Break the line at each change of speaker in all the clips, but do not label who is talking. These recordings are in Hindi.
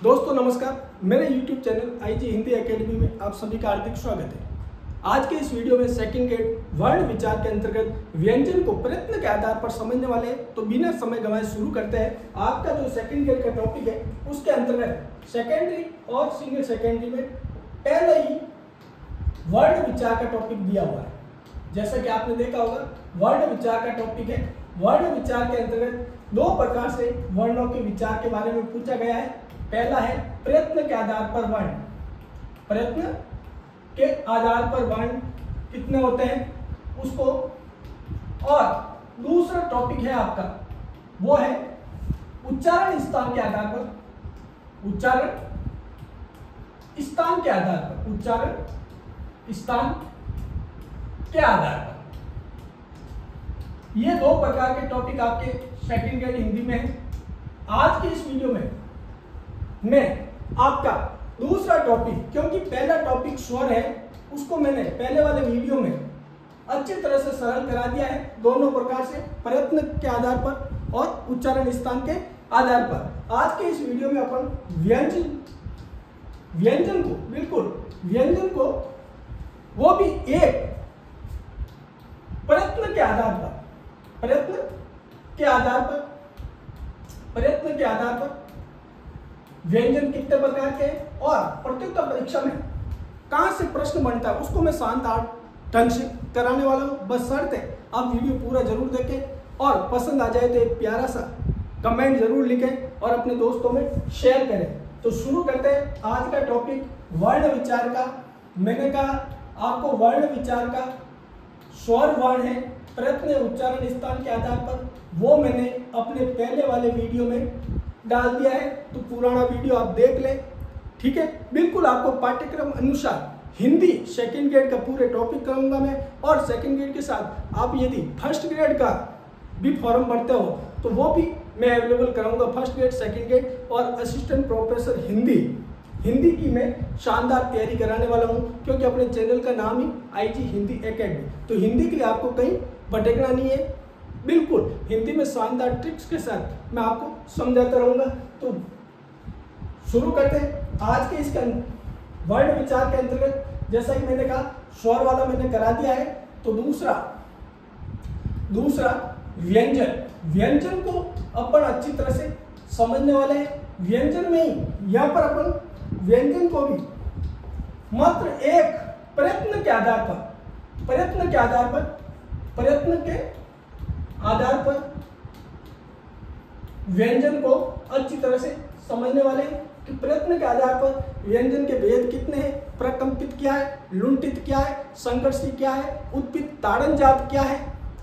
दोस्तों नमस्कार, मेरे YouTube channel IG Hindi academy में आप सभी का हार्दिक स्वागत है। आज के इस वीडियो में सेकंड ग्रेड वर्ण विचार के अंतर्गत व्यंजन को प्रयत्न के आधार पर समझने वाले हैं। तो बिना समय गंवाए शुरू करते हैं। आपका जो सेकंड ग्रेड का टॉपिक है उसके अंतर्गत सेकेंडरी और सीनियर सेकेंडरी में पहले ही वर्ण विचार का टॉपिक दिया हुआ है। जैसा कि आपने देखा होगा, वर्ण विचार का टॉपिक है। वर्ण विचार के अंतर्गत दो प्रकार से वर्णों के विचार के बारे में पूछा गया है। पहला है प्रयत्न के आधार पर वर्ण। प्रयत्न के आधार पर वर्ण कितने होते हैं उसको, और दूसरा टॉपिक है आपका वो है उच्चारण स्थान के आधार पर। उच्चारण स्थान के आधार पर, उच्चारण स्थान के आधार पर। ये दो प्रकार के टॉपिक आपके सेकंड ग्रेड हिंदी में है। आज के इस वीडियो में मैं आपका दूसरा टॉपिक, क्योंकि पहला टॉपिक स्वर है, उसको मैंने पहले वाले वीडियो में अच्छी तरह से सरल करा दिया है, दोनों प्रकार से, प्रयत्न के आधार पर और उच्चारण स्थान के आधार पर। आज के इस वीडियो में अपन व्यंजन को, बिल्कुल व्यंजन को, वो भी एक प्रयत्न के आधार पर, प्रयत्न के आधार पर, प्रयत्न के आधार पर व्यंजन कितने प्रकार के हैं और प्रतियोगिता परीक्षा में कहां से प्रश्न बनता है उसको मैं शानदार ढंग से कराने वाला हूं। बस शर्त है आप वीडियो पूरा जरूर देखें और पसंद आ जाए तो एक प्यारा सा कमेंट जरूर लिखें और अपने दोस्तों में शेयर करें। तो शुरू करते हैं आज का टॉपिक वर्ण विचार का। मैंने कहा आपको वर्ण विचार का स्वर वर्ण है प्रयत्न उच्चारण स्थान के आधार पर, वो मैंने अपने पहले वाले वीडियो में डाल दिया है। तो पुराना वीडियो आप देख लें, ठीक है। बिल्कुल आपको पाठ्यक्रम अनुसार हिंदी सेकंड ग्रेड का पूरे टॉपिक कराऊंगा मैं, और सेकंड ग्रेड के साथ आप यदि फर्स्ट ग्रेड का भी फॉर्म भरते हो तो वो भी मैं अवेलेबल कराऊंगा। फर्स्ट ग्रेड, सेकंड ग्रेड और असिस्टेंट प्रोफेसर हिंदी की मैं शानदार तैयारी कराने वाला हूं, क्योंकि अपने चैनल का नाम ही आईजी हिंदी एकेडमी। तो हिंदी के लिए आपको कहीं भटकना नहीं है, बिल्कुल हिंदी में शानदार ट्रिक्स के साथ मैं आपको समझाता रहूंगा। तो शुरू करते हैं आज के इसका वर्ण विचार के अंतर्गत। जैसा कि मैंने कहा स्वर वाला मैंने करा दिया है, तो दूसरा व्यंजन को अपन अच्छी तरह से समझने वाले हैं। व्यंजन में ही यहाँ पर अपन व्यंजन को भी मात्र एक प्रयत्न के आधार पर व्यंजन को अच्छी तरह से समझने वाले हैं कि प्रयत्न के आधार पर व्यंजन के भेद कितने हैं, प्रकंपित क्या है, लुंठित क्या है, संकर्षी क्या है, उत्पित ताड़न जात क्या है,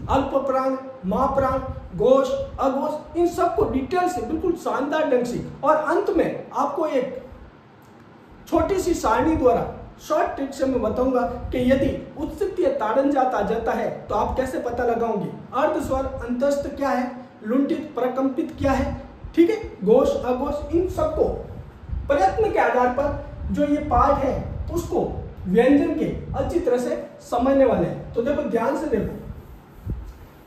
अल्प प्राण, महाप्राण, घोष, अघोष, इन सबको डिटेल से बिल्कुल शानदार ढंग से, और अंत में आपको एक छोटी सी सारणी द्वारा शॉर्ट ट्रिक से मैं बताऊंगा कि यदि उत्सित या ताड़न जात आ जाता है तो आप कैसे पता लगाओगे, अर्ध स्वर अंतस्थ क्या है, लुंठित प्रकंपित क्या है, ठीक है, घोष अघोष, इन सबको प्रयत्न के आधार पर जो ये पार्ट है उसको व्यंजन के अच्छी तरह से समझने वाले हैं। तो देखो ध्यान से देखो,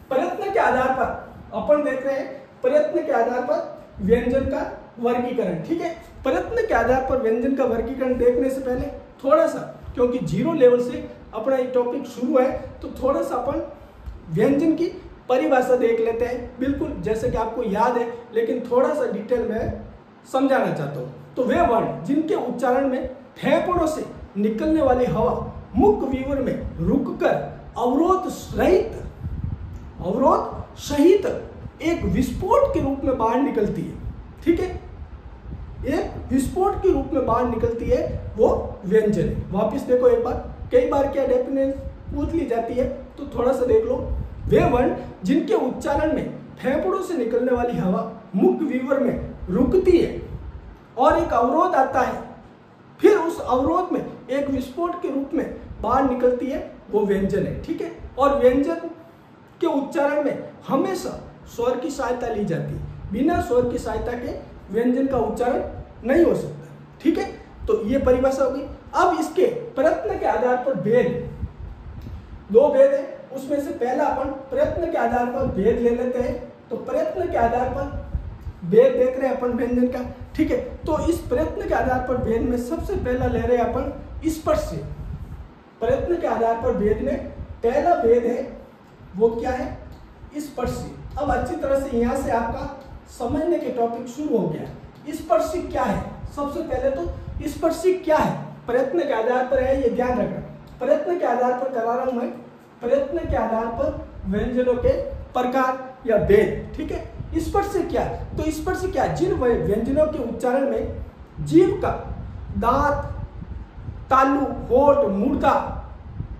प्रयत्न के आधार पर अपन देख रहे हैं प्रयत्न के आधार पर व्यंजन का वर्गीकरण, ठीक है। प्रयत्न के आधार पर व्यंजन का वर्गीकरण देखने से पहले थोड़ा सा, क्योंकि 0 लेवल से अपना ये टॉपिक शुरू है, तो थोड़ा सा अपन व्यंजन की परिभाषा देख लेते हैं। बिल्कुल जैसे कि आपको याद है, लेकिन थोड़ा सा डिटेल में समझाना चाहता हूँ। तो वे वर्ण जिनके उच्चारण में फेफड़ों से निकलने वाली हवा मुख विवर में रुककर अवरोध सहित एक विस्फोट के रूप में बाहर निकलती है, ठीक है, एक विस्फोट के रूप में बाहर निकलती है, वो व्यंजन है। वापिस देखो एक बार, कई बार क्या डेफिनेशन पूछ ली जाती है, तो थोड़ा सा देख लो। वे वर्ण जिनके उच्चारण में फेफड़ों से निकलने वाली हवा मुख विवर में रुकती है और एक अवरोध आता है, फिर उस अवरोध में एक विस्फोट के रूप में बाहर निकलती है, वो व्यंजन है, ठीक है। और व्यंजन के उच्चारण में हमेशा स्वर की सहायता ली जाती है, बिना स्वर की सहायता के व्यंजन का उच्चारण नहीं हो सकता, ठीक है। तो ये परिभाषा होगी। अब इसके प्रयत्न के आधार पर भेद, दो भेद है, उसमें से पहला अपन प्रयत्न के आधार पर भेद ले लेते हैं। तो प्रयत्न के आधार पर भेद देख रहे हैं अपन व्यंजन का, ठीक है। तो इस प्रयत्न के आधार पर भेद में सबसे पहला ले रहे हैं अपन स्पर्श। प्रयत्न के आधार पर भेद में पहला भेद है वो क्या है, स्पर्श। अब अच्छी तरह से यहाँ से आपका समझने के टॉपिक शुरू हो गया। स्पर्श क्या है, सबसे पहले तो स्पर्श क्या है, प्रयत्न के आधार पर है, ये ध्यान रखना। प्रयत्न के आधार पर करा रहा हूं मैं, प्रयत्न के आधार पर व्यंजनों के प्रकार या भेद, ठीक है। स्पर्श क्या है, तो स्पर्श क्या है, जिन व्यंजनों के उच्चारण में जीभ का दांत, तालु, होठ, मूर्धा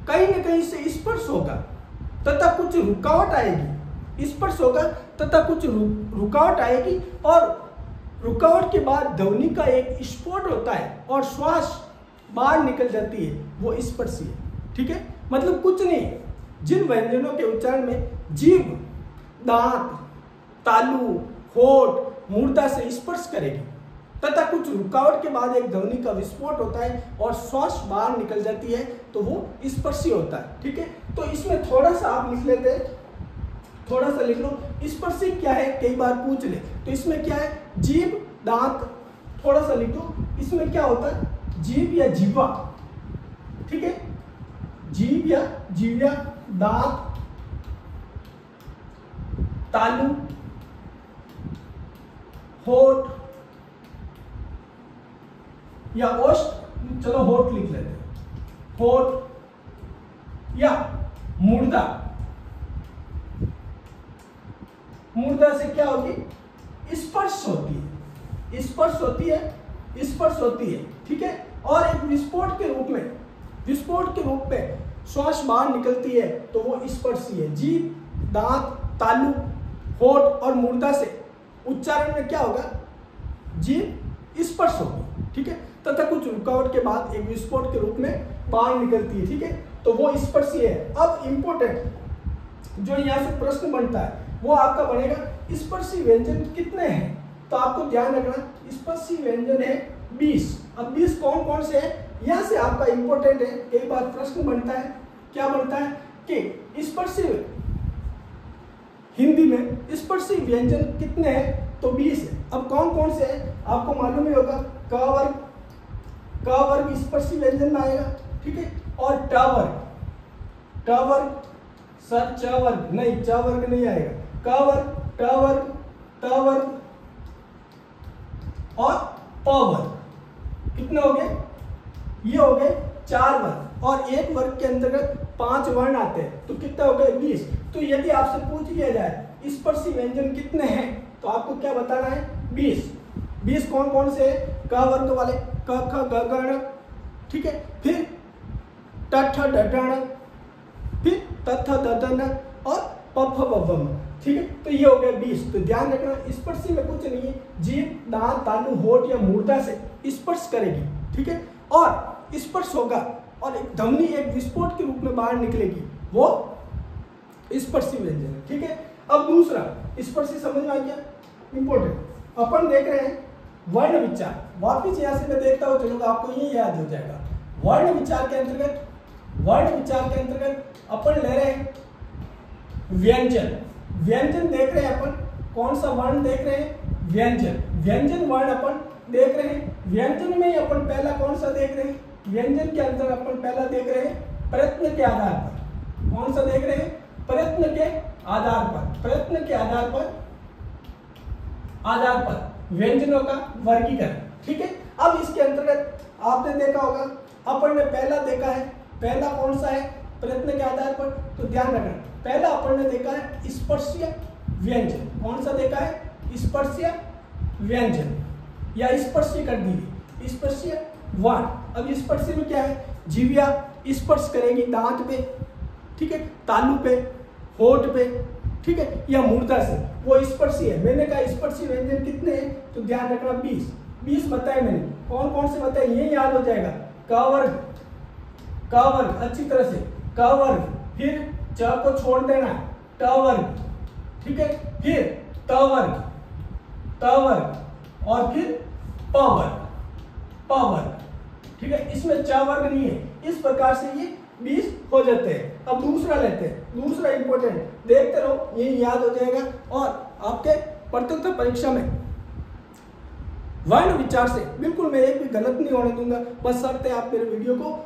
कहीं न कहीं से स्पर्श होगा तथा कुछ रुकावट आएगी। स्पर्श होगा तथा कुछ रुकावट आएगी और रुकावट के बाद ध्वनि का एक स्फोट होता है और श्वास बाहर निकल जाती है, वो स्पर्शी है, ठीक है। मतलब कुछ नहीं, जिन व्यंजनों के उच्चारण में जीभ, दांत, तालु, होठ, मूर्धा से स्पर्श करेगी तथा कुछ रुकावट के बाद एक ध्वनि का विस्फोट होता है और श्वास बाहर निकल जाती है, तो वो स्पर्शी होता है, ठीक है। तो इसमें थोड़ा सा आप लिख लेते हैं, थोड़ा सा लिख लो, स्पर्शी क्या है, कई बार पूछ ले। तो इसमें क्या है, जीभ, दांत, थोड़ा सा लिख दो, इसमें क्या होता है, जीभ या जीवा, ठीक है, जीभ या जीवा, दांत, तालु, होठ या ओष्ठ, चलो होठ लिख लेते हैं, होठ या मूर्धा। मूर्धा से क्या होगी, स्पर्श होती है, स्पर्श होती है, स्पर्श होती है, ठीक है। और एक विस्फोट के रूप में, विस्फोट के रूप में श्वास बाहर निकलती है, तो वो स्पर्शी है। जीभ, दांत, तालु, होठ और मूर्धा से उच्चारण में क्या होगा, जीभ स्पर्श होगी, ठीक है, तथा कुछ रुकावट के बाद एक विस्फोट के रूप में बाहर निकलती है, ठीक है, तो वो स्पर्शी है। अब इंपॉर्टेंट जो यहाँ से प्रश्न बनता है वो आपका बनेगा, स्पर्शी व्यंजन कितने हैं, तो आपको ध्यान रखना स्पर्शी व्यंजन है 20। अब 20 कौन कौन से हैं, यहाँ से आपका इंपॉर्टेंट है, कई बार प्रश्न बनता है, क्या बनता है कि स्पर्शी हिंदी में स्पर्शी व्यंजन कितने हैं, तो 20 है। अब कौन कौन से हैं आपको मालूम ही होगा, क वर्ग, क वर्ग स्पर्शी व्यंजन में आएगा, ठीक है, और ट वर्ग, ट वर्ग, सर च वर्ग नहीं, च वर्ग नहीं आएगा, क वर्ग, ट वर्ग, त वर्ग और प वर्ग। कितने हो गए, ये हो गए 4 वर्ग, और एक वर्ग के अंतर्गत 5 वर्ण आते हैं, तो कितने हो गए 20। तो यदि आपसे पूछ लिया जाए स्पर्शी व्यंजन कितने हैं, तो आपको क्या बताना है, 20। 20 कौन कौन से हैं, क वर्ग वाले, क ख ग घ ङ, ठीक है, फिर ट ठ ड ढ ण, फिर त थ द ध न और प फ ब भ म, ठीक है। तो ये हो गया 20। तो ध्यान रखना स्पर्शी में कुछ नहीं है, जीभ, दांत, तालु, होठ या मूर्धा से स्पर्श करेगी, ठीक है, और स्पर्श होगा और एक ध्वनि एक विस्फोट के रूप में बाहर निकलेगी, वो स्पर्शी व्यंजन है, ठीक है। अब दूसरा स्पर्शी समझ में आ गया, इंपॉर्टेंट। अपन देख रहे हैं वर्ण विचार, वापिस यहाँ से मैं देखता हूँ चलूंगा, आपको ये याद हो जाएगा। वर्ण विचार के अंतर्गत, वर्ण विचार के अंतर्गत अपन ले रहे हैं व्यंजन। व्यंजन देख रहे हैं अपन, कौन सा वर्ण देख रहे हैं, व्यंजन। व्यंजन वर्ण अपन देख रहे हैं, व्यंजन में अपन पहला कौन सा देख रहे हैं, व्यंजन के अंदर अपन पहला देख रहे हैं प्रयत्न के आधार पर। कौन सा देख रहे हैं, प्रयत्न के आधार पर, प्रयत्न के आधार पर व्यंजनों का वर्गीकरण, ठीक है। अब इसके अंतर्गत आपने देखा होगा, अपन ने पहला देखा है, पहला कौन सा है, प्रयत्न के आधार पर, तो ध्यान रखना पहला अपन ने देखा है स्पर्शीय व्यंजन। कौन सा देखा है, स्पर्शीय व्यंजन या स्पर्शी कर दी, स्पर्शीय वर्ण। अब स्पर्शी में क्या है, जीविया स्पर्श करेगी दांत पे, ठीक है, तालु पे, होठ पे, ठीक है, या मूर्धा से, वो स्पर्शी है। मैंने कहा स्पर्शी व्यंजन कितने हैं, तो ध्यान रखना 20 बताए मैंने। कौन कौन से बताए, ये याद हो जाएगा, क वर्ग, क वर्ग अच्छी तरह से, क वर्ग, फिर च को छोड़ देना, ट वर्ग, ठीक है, फिर त वर्ग, त वर्ग और फिर प वर्ग, प वर्ग, ठीक है। इसमें च वर्ग नहीं है, इस प्रकार से ये 20 हो जाते हैं। अब दूसरा लेते हैं, दूसरा इंपॉर्टेंट, देखते रहो ये याद हो जाएगा और आपके प्रत्यक्ष परीक्षा में वर्ण विचार से बिल्कुल मैं एक भी गलत नहीं होने दूंगा। बस शर्त है आप मेरे वीडियो को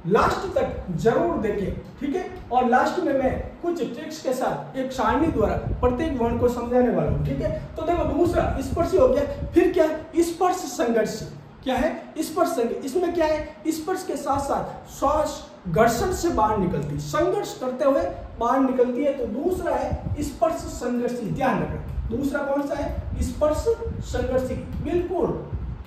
लास्ट तक जरूर देखें, ठीक है। और लास्ट में मैं कुछ ट्रिक्स के साथ एक सारणी द्वारा प्रत्येक वर्ण को समझाने वाला हूँ, ठीक है। तो देखो दूसरा स्पर्शी हो गया, फिर क्या स्पर्श संघर्ष, क्या है स्पर्श संघर्ष। इसमें क्या है स्पर्श के साथ साथ श्वास घर्षण से बाहर निकलती, संघर्ष करते हुए बाहर निकलती है। तो दूसरा है स्पर्श संघर्षी, ध्यान रखना। दूसरा कौन सा है स्पर्श संघर्षी। बिल्कुल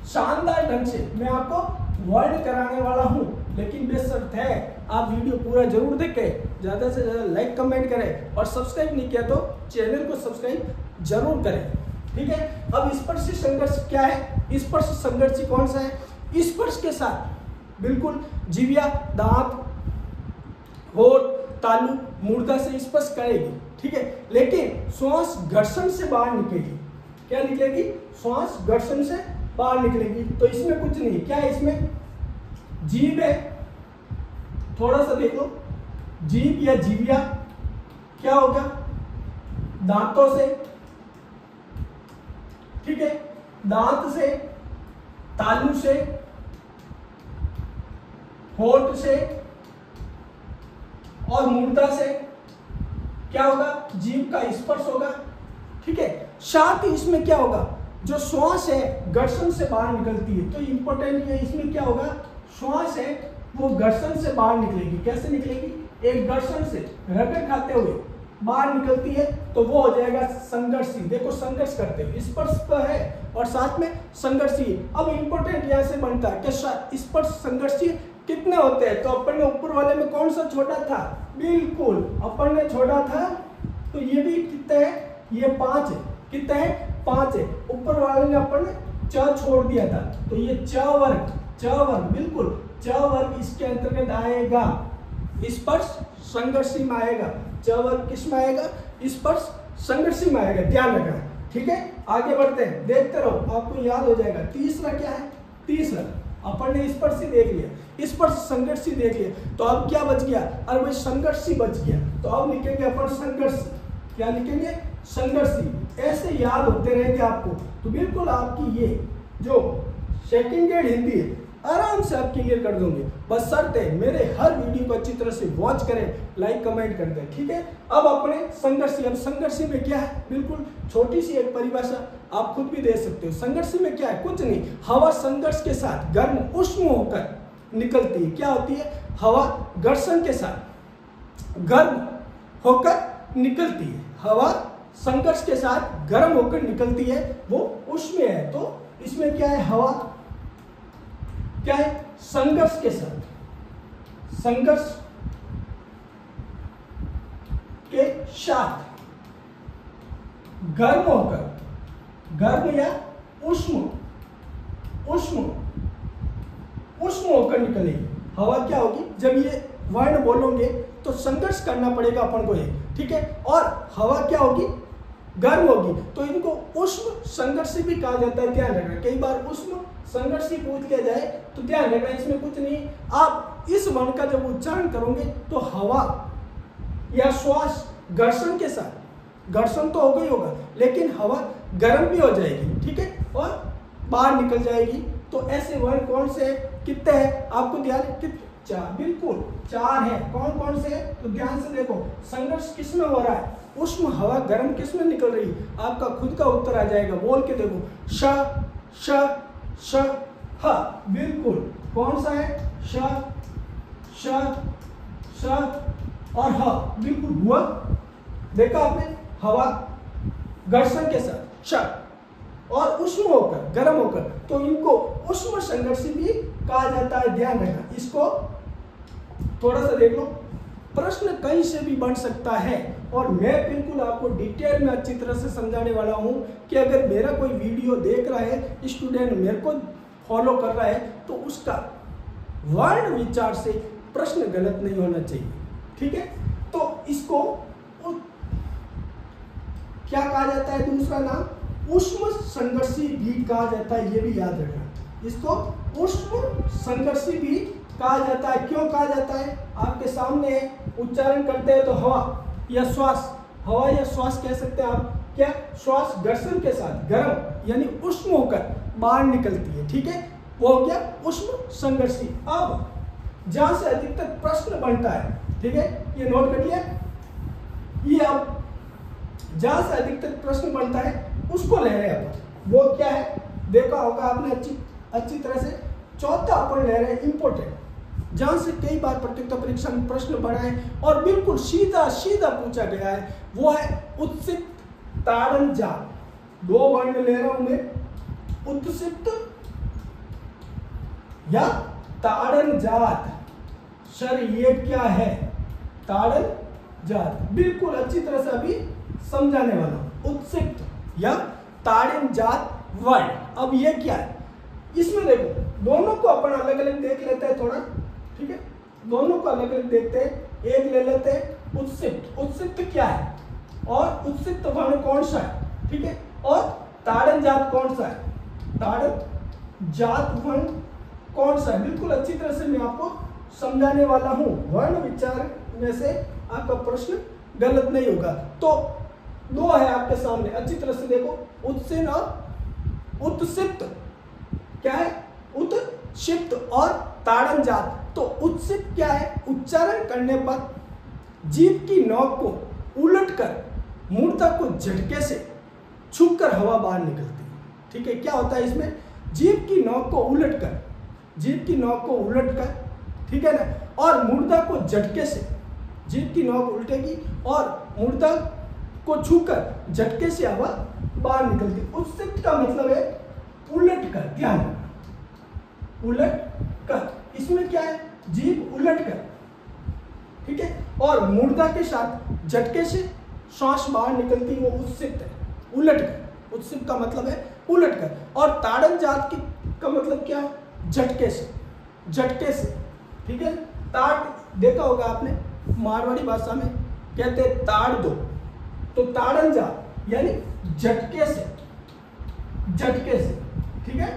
शानदार ढंग से मैं आपको वर्ड कराने वाला हूं, लेकिन बेशर्त है आप वीडियो पूरा जरूर देखें, ज्यादा से ज्यादा लाइक कमेंट करें और सब्सक्राइब नहीं किया तो चैनल को सब्सक्राइब जरूर करें, ठीक है। अब स्पर्श संघर्ष क्या है, स्पर्श संघर्षी कौन सा है, स्पर्श के साथ बिल्कुल जीविया, दांत, होठ, तालु, मूर्धा से स्पर्श करेगी, ठीक है। लेकिन श्वास घर्षण से बाहर निकलेगी, क्या निकलेगी श्वास घर्षण से बाहर निकलेगी। तो इसमें कुछ नहीं, क्या है इसमें जीभ है, थोड़ा सा देखो जीभ या जीविया क्या होगा दांतों से, ठीक है, दांत से, तालु से, होठ से और मूर्धा से क्या होगा जीभ का स्पर्श होगा, ठीक है। साथ ही इसमें क्या होगा जो श्वास है घर्षण से बाहर निकलती है। तो इंपॉर्टेंट है इसमें क्या होगा श्वास है वो घर्षण से बाहर निकलेगी। कैसे निकलेगी, एक घर्षण से रगड़ खाते हुए बाहर निकलती है, तो वो हो जाएगा संघर्षी। देखो संघर्ष करते हुए स्पर्श तो है और साथ में संघर्षी। अब इंपॉर्टेंट यहाँ से बनता है कि स्पर्श संघर्षी कितने होते हैं। तो अपन ने ऊपर वाले में कौन सा छोड़ा था, बिल्कुल अपन ने छोड़ा था, तो ये भी कितने है, ये 5 है, कितने है 5 है। ऊपर वाले ने अपन ने च छोड़ दिया था, तो ये च वर्ग बिल्कुल च वर्ग इसके अंतर्गत आएगा, स्पर्श संघर्षी में आएगा। च वर्ग किस में आएगा, स्पर्श संघर्षी में आएगा, ध्यान रखना, ठीक है। आगे बढ़ते हैं, देखते रहो आपको याद हो जाएगा। तीसरा क्या है, तीसरा अपन ने स्पर्शी देख लिया, स्पर्श संघर्षी देख लिया, तो अब क्या बच गया, अरे भाई संघर्षी बच गया। तो अब लिखेंगे अपन संघर्षी, क्या लिखेंगे संघर्षी। ऐसे याद होते रहेंगे आपको, तो बिल्कुल आपकी ये जो सेकंड ग्रेड हिंदी है आराम से आप क्लियर कर दोगे। बस शर्त है मेरे हर वीडियो को अच्छी तरह से वॉच करें, लाइक कमेंट कर दें, ठीक है। अब अपने संघर्षी, अब संघर्षी में क्या है, बिल्कुल छोटी सी एक परिभाषा आप खुद भी दे सकते हो। संघर्षी में क्या है, कुछ नहीं, हवा संघर्ष के साथ गर्म उष्ण होकर निकलती है। क्या होती है, हवा घर्षण के साथ गर्म होकर निकलती है। हवा संघर्ष के साथ गर्म होकर निकलती है, वो उष्ण है। तो इसमें क्या है, हवा क्या है संघर्ष के साथ, संघर्ष के साथ गर्म होकर, गर्म या उष्ण होकर निकलेगी। हवा क्या होगी, जब ये वर्ण बोलोगे तो संघर्ष करना पड़ेगा अपन को ये, ठीक है। और हवा क्या होगी, गर्म होगी, तो इनको उष्ण संघर्षी भी कहा जाता है, ध्यान रखना। कई बार उष्ण संघर्षी पूछ लिया जाए तो ध्यान रखना, इसमें कुछ नहीं। आप इस वर्ण का जब उच्चारण करोगे तो हवा या श्वास घर्षण के साथ, घर्षण तो होगा ही होगा, लेकिन हवा गर्म भी हो जाएगी, ठीक है, और बाहर निकल जाएगी। तो ऐसे वर्ण कौन से कितने हैं आपको ध्यान, कितने 4, बिल्कुल 4 है। कौन कौन से, तो ध्यान से देखो संघर्ष किस में हो रहा है, उष्ण हवा गर्म किस में निकल रही है, आपका खुद का उत्तर आ जाएगा। बोल के देखो, श श श ह, बिल्कुल कौन सा है, श श श और ह, बिल्कुल हुआ। देखा आपने, हवा घर्षण के साथ श और उष्ण होकर, गर्म होकर, तो इनको उष्ण संघर्षी भी कहा जाता है, ध्यान रखना। इसको थोड़ा सा देख लो, प्रश्न कहीं से भी बन सकता है और मैं बिल्कुल आपको डिटेल में अच्छी तरह से समझाने वाला हूं कि अगर मेरा कोई वीडियो देख रहा है, स्टूडेंट मेरे को फॉलो कर रहा है, तो उसका वर्ण विचार से प्रश्न गलत नहीं होना चाहिए, ठीक है। तो इसको क्या कहा जाता है, दूसरा नाम उष्ण संघर्षी भी कहा जाता है, ये भी याद रखना। इसको उष्ण संघर्षी भी कहा जाता है। क्यों कहा जाता है, आपके सामने है, उच्चारण करते हैं तो हवा या श्वास, हवा या श्वास कह सकते हैं आप। क्या, श्वास घर्षण के साथ गर्म यानी उष्ण होकर बाहर निकलती है। ठीक है, वो हो गया उष्ण संघर्षी। अब जहां से अधिकतर प्रश्न बनता है, ठीक है, ये नोट कर लिया। ये अब जहां से अधिकतर प्रश्न बनता है उसको ले रहे हैं अपन। वो क्या है, देखा होगा आपने अच्छी तरह से। चौथा अपन ले रहे हैं इंपोर्टेंट, जहां से कई बार प्रतियोगिता परीक्षा में प्रश्न बना है और बिल्कुल सीधा सीधा पूछा गया है, वो है उत्सित ताड़न जात। दो वर्ण ले रहा हूं मैं, उत्सित या ताड़न जात। सर ये क्या है, ताड़न जात, बिल्कुल अच्छी तरह से अभी समझाने वाला हूं। उत्सित या ताड़न जात वर्ण। अब ये क्या है, इसमें देखो दोनों को अपन अलग अलग देख लेते हैं थोड़ा। ठीक है, दोनों को अलग अलग देखते हैं। एक ले लेते हैं उत्सित। उत्सित क्या है और उत्सित वर्ण कौन सा है, ठीक है, और ताड़न जात कौन सा है, ताड़न जात वर्ण कौन सा है, बिल्कुल अच्छी तरह से मैं आपको समझाने वाला हूं। वर्ण विचार में से आपका प्रश्न गलत नहीं होगा। तो दो है आपके सामने, अच्छी तरह से देखो, उत्सिन और उत्सित। क्या है, उत्सित और ताड़न जात। तो उत्सित क्या है, उच्चारण करने पर जीभ की नोक को उलटकर मूर्धा को झटके से छूकर हवा बाहर निकलती है। ठीक है, क्या होता है इसमें, जीभ की नोक को उलटकर, जीभ की नोक को उलटकर, ठीक है ना, और मूर्धा को झटके से, जीभ की नोक उल्टेगी और मूर्धा को छूकर झटके से हवा बाहर निकलती है। उत्सित का मतलब है उलट कर, ध्यान रखना, उलट कर। इसमें क्या है, जीभ उलट कर, ठीक है, और मूर्धा के साथ झटके से श्वास बाहर निकलती है, वो उत्सित है, उलट कर। उत्सित का मतलब है उलट कर। और ताड़न जात का मतलब क्या है, झटके से, झटके से। ठीक है, ताड़ देखा होगा आपने, मारवाड़ी भाषा में कहते हैं ताड़ दो, तो ताड़न जात यानी झटके से, झटके से। ठीक है,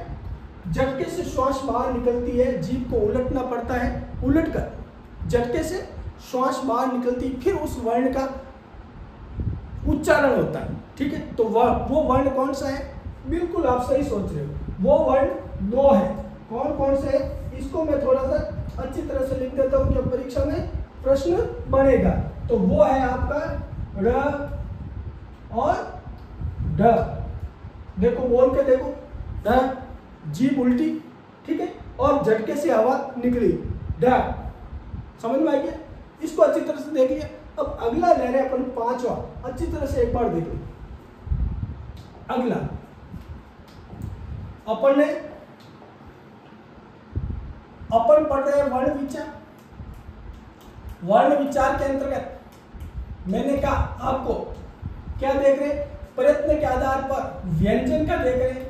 झटके से श्वास बाहर निकलती है, जीभ को उलटना पड़ता है, उलट कर झटके से श्वास बाहर निकलती है, फिर उस वर्ण का उच्चारण होता है। ठीक है, तो वो वर्ण कौन सा है, बिल्कुल आप सही सोच रहे हो, वो वर्ण दो है। कौन कौन से है, इसको मैं थोड़ा सा अच्छी तरह से लिख देता हूं कि परीक्षा में प्रश्न बनेगा। तो वो है आपका र और ड। देखो बोल के देखो, ड, जीभ उल्टी, ठीक है, और झटके से हवा निकली, ड। समझ में आ गया, इसको अच्छी तरह से देखिए। अब अगला ले रहे हैं अपन पांचवा, अच्छी तरह से एक बार देखो। अगला अपन पढ़ रहे हैं वर्ण विचार। वर्ण विचार के अंतर्गत मैंने कहा आपको क्या देख रहे हैं, प्रयत्न के आधार पर व्यंजन का देख रहे हैं।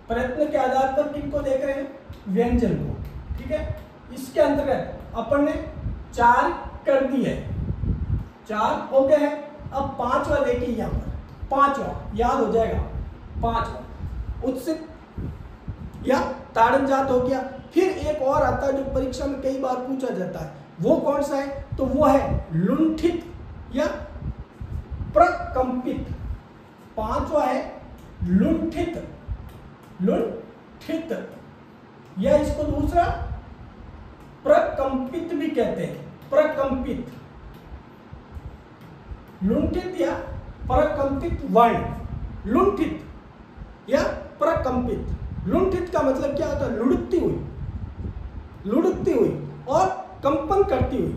प्रयत्न के आधार पर किनको देख रहे हैं, व्यंजन को। ठीक है, इसके अंतर्गत अपन ने 4 कर दिए, 4 हो गए हैं। अब 5वां देखिए, यहाँ पर 5वां याद हो जाएगा, 5वां उत्सित या ताड़न जात हो गया। फिर एक और आता है जो परीक्षा में कई बार पूछा जाता है, वो कौन सा है, तो वो है लुंठित या प्रकंपित। 5वां है लुंठित, लुंठित, या इसको दूसरा प्रकंपित भी कहते हैं, प्रकंपित। लुंठित या प्रकंपित वर्ण, लुंठित या प्रकंपित। लुंठित का मतलब क्या होता है, लुढ़कती हुई, लुढ़कती हुई और कंपन करती हुई।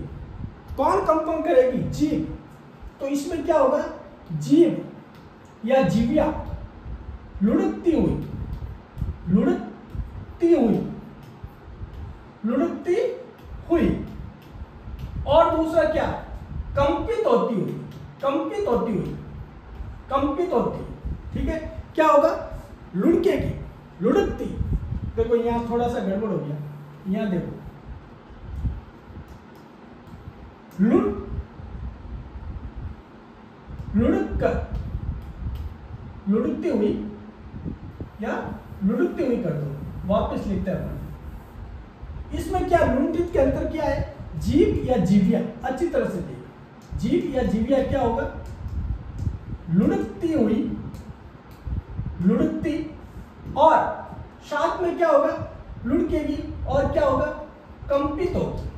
कौन कंपन करेगी, जीभ। तो इसमें क्या होगा, जीभ या जीविया लुढ़कती हुई, लुढ़कती हुई, लुढ़कती हुई। और दूसरा क्या, कंपित होती हुई, कंपित होती हुई, कंपित होती। ठीक है, क्या होगा, लुढ़केगी, लुढ़कती। देखो यहां थोड़ा सा गड़बड़ हो गया, यहां देखो, लुढ़क कर, लुढ़कती हुई या लुढ़कती हुई कर दो, वापस लिखते हैं अपन। इसमें क्या, लुंठित के अंतर क्या है, जीभ या जीविया। अच्छी तरह से देखिए, जीभ या जीविया क्या होगा, लुढ़कती हुई, लुढ़कती और साथ में क्या होगा, लुढ़केगी और क्या होगा, कंपित होगी,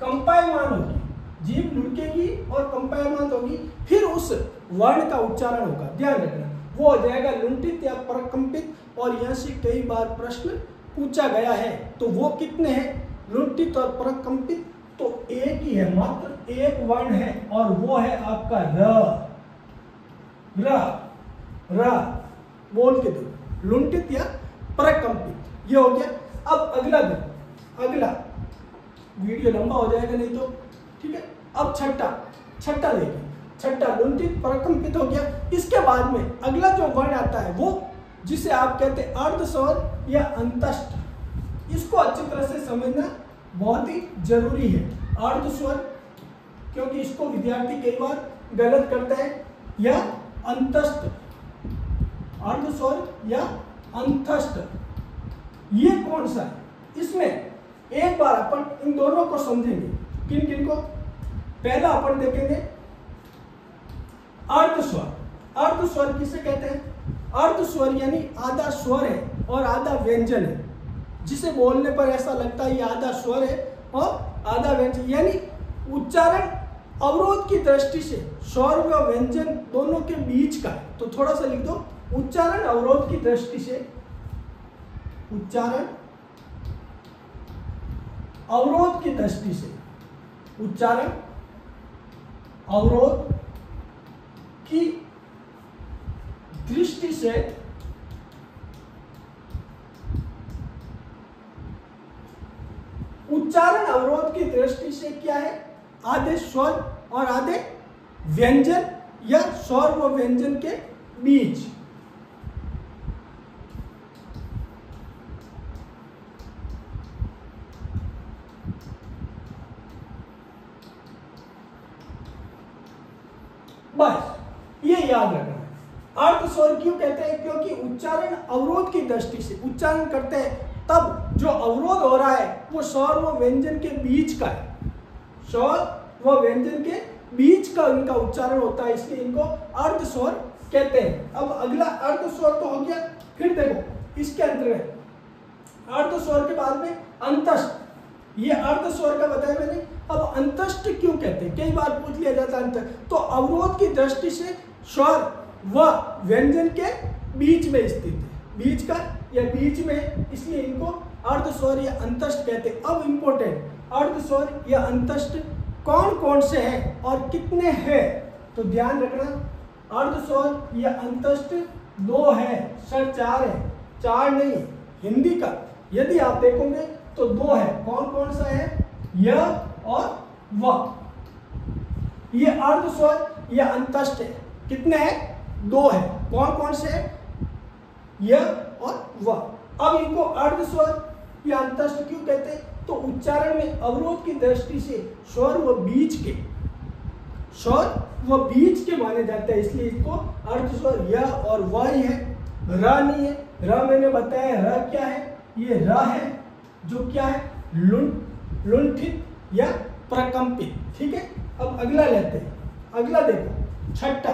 कंपायमान होगी, जीभ लुढ़केगी और कंपायमान होगी, फिर उस वर्ण का उच्चारण होगा। ध्यान रखना, वो हो जाएगा लुंठित या प्रकंपित। और यहाँ से कई बार प्रश्न पूछा गया है, तो वो कितने हैं, लुंठित और प्रकंपित, तो एक ही है, मात्र एक वर्ण है और वो है आपका र। र बोल के दो, लुंठित या प्रकंपित, ये हो गया। अब अगला देखो, अगला वीडियो लंबा हो जाएगा नहीं तो, ठीक है। अब छठा देखिए, छठा लुंठित प्रकंपित हो गया। इसके बाद में अगला जो वर्ण आता है वो जिसे आप कहते हैं अर्धस्वर या अंतस्थ, इसको अच्छी तरह से समझना बहुत ही जरूरी है। अर्धस्वर, क्योंकि इसको विद्यार्थी कई बार गलत करता है, या अंतस्थ, अर्धस्वर या अंतस्थ, ये कौन सा है। इसमें एक बार अपन इन दोनों को समझेंगे, किन किन को। पहला अपन देखेंगे अर्धस्वर। अर्धस्वर किसे कहते हैं, अर्धस्वर यानी आधा स्वर है और आधा व्यंजन है, जिसे बोलने पर ऐसा लगता है ये आधा स्वर है और आधा व्यंजन, यानी उच्चारण अवरोध की दृष्टि से स्वर व व्यंजन दोनों के बीच का है। तो थोड़ा सा लिख दो, उच्चारण अवरोध की दृष्टि से, उच्चारण अवरोध की दृष्टि से, उच्चारण अवरोध की दृष्टि से उच्चारण अवरोध की दृष्टि से क्या है, आधे स्वर और आधे व्यंजन या स्वर व व्यंजन के बीच। बस ये याद रखना है। अर्धस्वर क्यों कहते हैं, क्योंकि उच्चारण अवरोध की दृष्टि से उच्चारण करते हैं, तब जो अवरोध हो रहा है वो स्वर व व्यंजन के बीच का है, स्वर व व्यंजन के बीच का इनका उच्चारण होता है, इसलिए इनको अर्धस्वर कहते हैं। अब अगला अर्धस्वर तो हो गया, फिर देखो इसके अंतर्गत अर्धस्वर के बाद में अंतस्थ, ये अर्धस्वर का बताया मैंने। अब अंतस्थ क्यों कहते हैं, कई बार पूछ लिया जाता है अंतस्थ, तो अवरोध की दृष्टि से स्वर व व्यंजन के बीच में स्थित है, बीच का या बीच में, इसलिए इनको अर्धस्वर या अंतस्थ कहते हैं। अब इंपॉर्टेंट, अर्धस्वर या अंतस्थ कौन कौन से हैं और कितने हैं, तो ध्यान रखना, अर्धस्वर या अंतस्थ दो है सर, चार है, चार नहीं। हिंदी का यदि आप देखोगे तो दो है, कौन कौन सा है, य और व, ये अर्धस्वर या अंतस्थ है। कितने हैं, दो है, कौन कौन से है, य और व। अब इनको अर्धस्वर या अंतस्थ क्यों कहते हैं, तो उच्चारण में अवरोध की दृष्टि से स्वर व बीच के, स्वर व बीच के माने जाते हैं, इसलिए इसको अर्धस्वर य और व ही है, र नहीं है। र मैंने बताया, र क्या है, ये र है जो क्या है, लुंठित या प्रकंपित, ठीक है। अब अगला लेते हैं, अगला देखो छठा,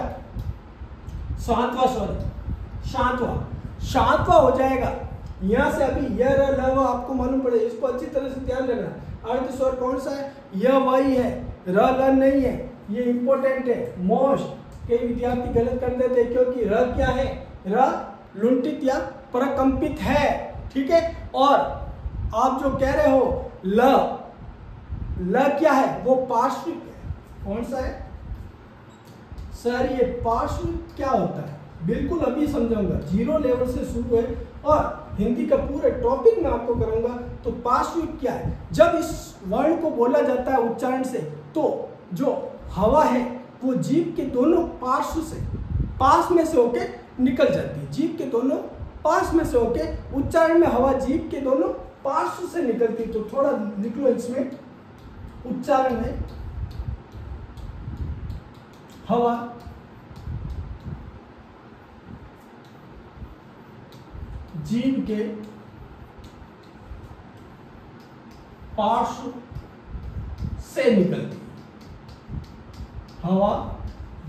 सातवां स्वर, सातवां हो जाएगा। यहां से अभी यह र ल व आपको मालूम पड़ेगा, इसको अच्छी तरह से ध्यान रखना। अर्धस्वर कौन सा है, यह वही है, र ल नहीं है, ये इंपॉर्टेंट है, मोस्ट। कई विद्यार्थी गलत कर देते हैं, क्योंकि र क्या है, र लुंठित या प्रकंपित है, ठीक है। और आप जो कह रहे हो ल क्या है, वो पार्श्विक है। कौन सा है सर, ये पार्श्विक क्या होता है, बिल्कुल अभी समझाऊंगा, जीरो लेवल से शुरू है और हिंदी का पूरे टॉपिक में आपको करूंगा। तो पार्श्विक क्या है, जब इस वर्ण को बोला जाता है उच्चारण से, तो जो हवा है वो जीभ के दोनों पार्श्व से, पास में से होके निकल जाती है, जीभ के दोनों पास में से होके उच्चारण में हवा जीभ के दोनों पार्श्व से निकलती। तो थोड़ा निकलो इसमें, उच्चारण में हवा जीभ के पार्श्व से निकलती, हवा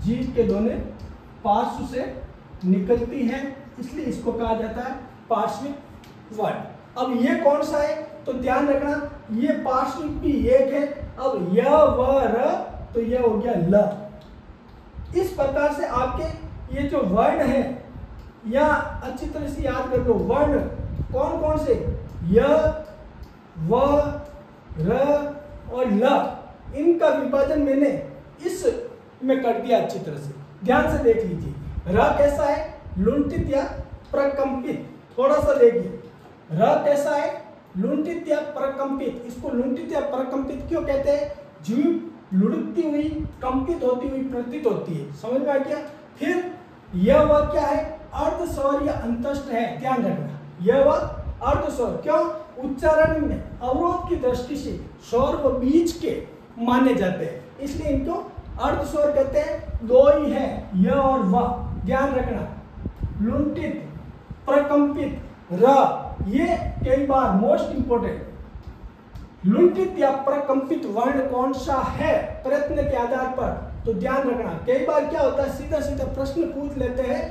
जीभ के दोनों पार्श्व से निकलती है, इसलिए इसको कहा जाता है पार्श्विक वर्ण। अब ये कौन सा है तो ध्यान रखना, ये पार्श्विक भी एक है। अब य व र तो ये हो गया ल। इस प्रकार से आपके ये जो वर्ण है या अच्छी तरह से याद कर लो, वर्ण कौन कौन से, य व र और ल, इनका विभाजन मैंने इस में कर दिया अच्छी तरह से, ध्यान से देख लीजिए। र कैसा है, लुंठित या प्रकंपित, थोड़ा सा देखिए। र कैसा है, लुंठित या प्रकंपित। इसको लुंठित या प्रकंपित क्यों कहते हैं, जीभ लुढ़कती हुई, कंपित होती हुई प्रतीत होती है, समझ में आ गया। फिर यह वह क्या है, अर्ध स्वर या अंतस्थ है, ध्यान रखना। यह वह अर्ध स्वर, क्यों, उच्चारण में अवरोध की दृष्टि से स्वर व बीच के माने जाते हैं, इसलिए इनको अर्ध स्वर कहते हैं। दो ही है, य और व, ध्यान रखना। लुंठित, प्रकंपित, र, ये कई बार मोस्ट इंपोर्टेंट, लुंठित या प्रकंपित वर्ण कौन सा है प्रयत्न के आधार पर, तो ध्यान रखना। कई बार क्या होता है, सीधा सीधा प्रश्न पूछ लेते हैं,